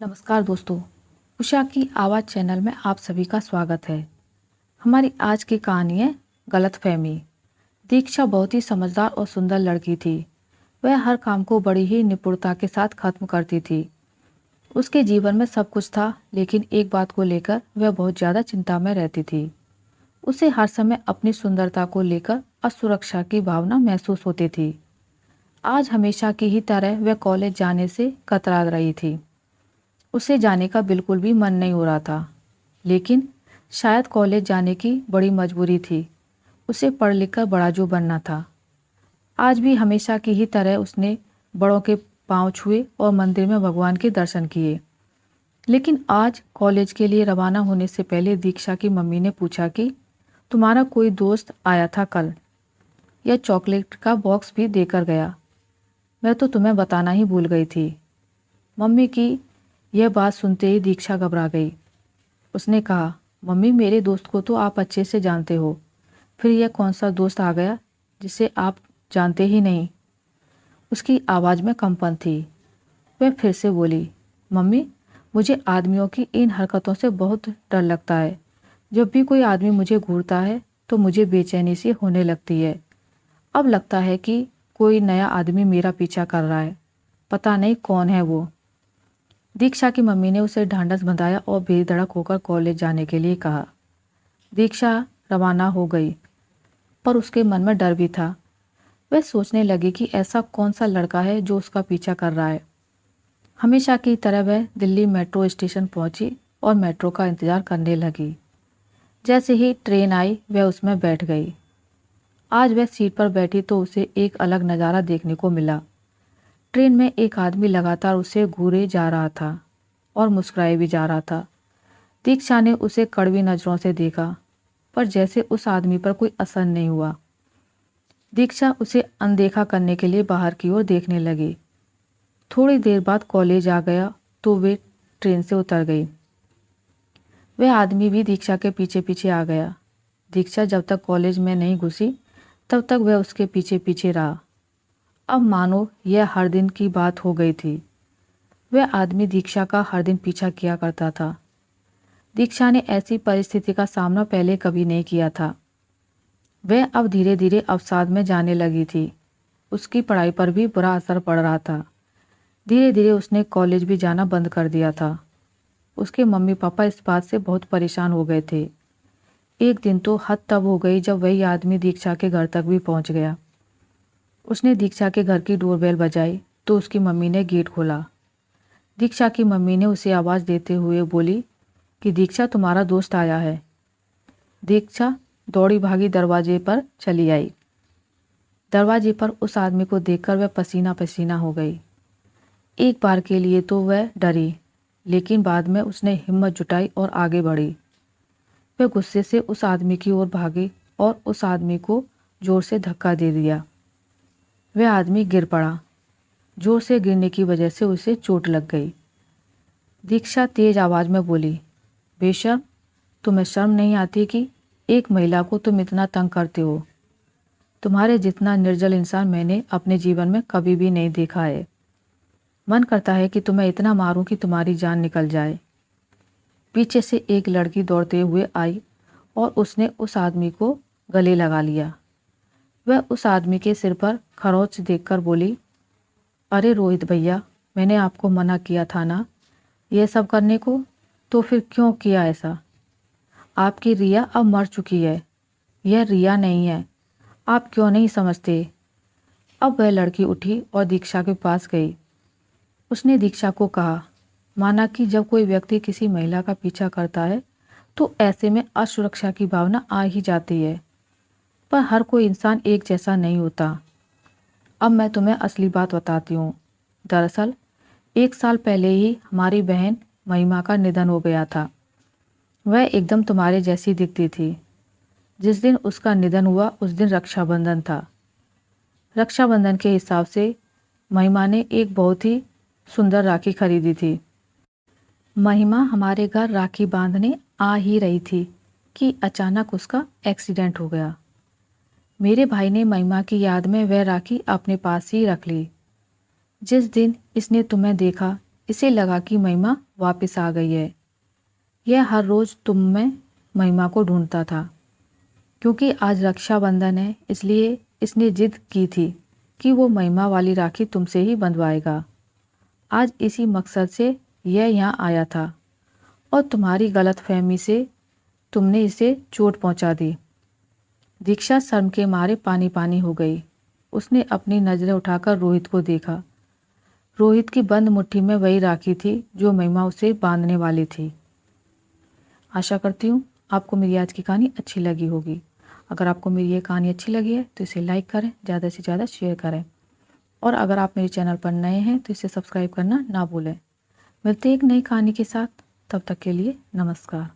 नमस्कार दोस्तों। उषा की आवाज़ चैनल में आप सभी का स्वागत है। हमारी आज की कहानी है गलतफहमी। दीक्षा बहुत ही समझदार और सुंदर लड़की थी। वह हर काम को बड़ी ही निपुणता के साथ खत्म करती थी। उसके जीवन में सब कुछ था, लेकिन एक बात को लेकर वह बहुत ज़्यादा चिंता में रहती थी। उसे हर समय अपनी सुंदरता को लेकर असुरक्षा की भावना महसूस होती थी। आज हमेशा की ही तरह वह कॉलेज जाने से कतरा रही थी। उसे जाने का बिल्कुल भी मन नहीं हो रहा था, लेकिन शायद कॉलेज जाने की बड़ी मजबूरी थी। उसे पढ़ लिख कर बड़ा जो बनना था। आज भी हमेशा की ही तरह उसने बड़ों के पांव छुए और मंदिर में भगवान के दर्शन किए। लेकिन आज कॉलेज के लिए रवाना होने से पहले दीक्षा की मम्मी ने पूछा कि तुम्हारा कोई दोस्त आया था कल? यह चॉकलेट का बॉक्स भी देकर गया। मैं तो तुम्हें बताना ही भूल गई थी। मम्मी की यह बात सुनते ही दीक्षा घबरा गई। उसने कहा, मम्मी मेरे दोस्त को तो आप अच्छे से जानते हो, फिर यह कौन सा दोस्त आ गया जिसे आप जानते ही नहीं? उसकी आवाज़ में कंपन थी। वह फिर से बोली, मम्मी मुझे आदमियों की इन हरकतों से बहुत डर लगता है। जब भी कोई आदमी मुझे घूरता है तो मुझे बेचैनी सी होने लगती है। अब लगता है कि कोई नया आदमी मेरा पीछा कर रहा है। पता नहीं कौन है वो। दीक्षा की मम्मी ने उसे ढांढस बंधाया और बेधड़क होकर कॉलेज जाने के लिए कहा। दीक्षा रवाना हो गई, पर उसके मन में डर भी था। वह सोचने लगी कि ऐसा कौन सा लड़का है जो उसका पीछा कर रहा है। हमेशा की तरह वह दिल्ली मेट्रो स्टेशन पहुंची और मेट्रो का इंतजार करने लगी। जैसे ही ट्रेन आई वह उसमें बैठ गई। आज वह सीट पर बैठी तो उसे एक अलग नज़ारा देखने को मिला। ट्रेन में एक आदमी लगातार उसे घूरे जा रहा था और मुस्कुराए भी जा रहा था। दीक्षा ने उसे कड़वी नज़रों से देखा, पर जैसे उस आदमी पर कोई असर नहीं हुआ। दीक्षा उसे अनदेखा करने के लिए बाहर की ओर देखने लगी। थोड़ी देर बाद कॉलेज आ गया तो वे ट्रेन से उतर गई। वह आदमी भी दीक्षा के पीछे पीछे आ गया। दीक्षा जब तक कॉलेज में नहीं घुसी तब तक वह उसके पीछे पीछे रहा। अब मानो यह हर दिन की बात हो गई थी। वह आदमी दीक्षा का हर दिन पीछा किया करता था। दीक्षा ने ऐसी परिस्थिति का सामना पहले कभी नहीं किया था। वह अब धीरे धीरे अवसाद में जाने लगी थी। उसकी पढ़ाई पर भी बुरा असर पड़ रहा था। धीरे धीरे उसने कॉलेज भी जाना बंद कर दिया था। उसके मम्मी पापा इस बात से बहुत परेशान हो गए थे। एक दिन तो हद तब हो गई जब वही आदमी दीक्षा के घर तक भी पहुंच गया। उसने दीक्षा के घर की डोरबेल बजाई तो उसकी मम्मी ने गेट खोला। दीक्षा की मम्मी ने उसे आवाज़ देते हुए बोली कि दीक्षा तुम्हारा दोस्त आया है। दीक्षा दौड़ी भागी दरवाजे पर चली आई। दरवाजे पर उस आदमी को देखकर वह पसीना पसीना हो गई। एक बार के लिए तो वह डरी, लेकिन बाद में उसने हिम्मत जुटाई और आगे बढ़ी। वह गुस्से से उस आदमी की ओर भागी और उस आदमी को जोर से धक्का दे दिया। वह आदमी गिर पड़ा। जोर से गिरने की वजह से उसे चोट लग गई। दीक्षा तेज आवाज़ में बोली, बेशर्म, तुम्हें शर्म नहीं आती कि एक महिला को तुम इतना तंग करते हो? तुम्हारे जितना निर्जल इंसान मैंने अपने जीवन में कभी भी नहीं देखा है। मन करता है कि तुम्हें इतना मारूं कि तुम्हारी जान निकल जाए। पीछे से एक लड़की दौड़ते हुए आई और उसने उस आदमी को गले लगा लिया। वह उस आदमी के सिर पर खरोंच देखकर बोली, अरे रोहित भैया, मैंने आपको मना किया था ना यह सब करने को, तो फिर क्यों किया ऐसा? आपकी रिया अब मर चुकी है। यह रिया नहीं है। आप क्यों नहीं समझते? अब वह लड़की उठी और दीक्षा के पास गई। उसने दीक्षा को कहा, माना कि जब कोई व्यक्ति किसी महिला का पीछा करता है तो ऐसे में असुरक्षा की भावना आ ही जाती है, पर हर कोई इंसान एक जैसा नहीं होता। अब मैं तुम्हें असली बात बताती हूँ। दरअसल 1 साल पहले ही हमारी बहन महिमा का निधन हो गया था। वह एकदम तुम्हारे जैसी दिखती थी। जिस दिन उसका निधन हुआ उस दिन रक्षाबंधन था। रक्षाबंधन के हिसाब से महिमा ने एक बहुत ही सुंदर राखी खरीदी थी। महिमा हमारे घर राखी बांधने आ ही रही थी कि अचानक उसका एक्सीडेंट हो गया। मेरे भाई ने महिमा की याद में वह राखी अपने पास ही रख ली। जिस दिन इसने तुम्हें देखा इसे लगा कि महिमा वापस आ गई है। यह हर रोज़ तुम में महिमा को ढूंढता था। क्योंकि आज रक्षाबंधन है, इसलिए इसने जिद की थी कि वो महिमा वाली राखी तुमसे ही बंधवाएगा। आज इसी मकसद से यह यहाँ आया था और तुम्हारी गलतफहमी से तुमने इसे चोट पहुँचा दी। दीक्षा शर्म के मारे पानी पानी हो गई। उसने अपनी नज़रें उठाकर रोहित को देखा। रोहित की बंद मुट्ठी में वही राखी थी जो महिमा उसे बांधने वाली थी। आशा करती हूँ आपको मेरी आज की कहानी अच्छी लगी होगी। अगर आपको मेरी ये कहानी अच्छी लगी है तो इसे लाइक करें, ज़्यादा से ज़्यादा शेयर करें और अगर आप मेरे चैनल पर नए हैं तो इसे सब्सक्राइब करना ना भूलें। मिलते हैं एक नई कहानी के साथ, तब तक के लिए नमस्कार।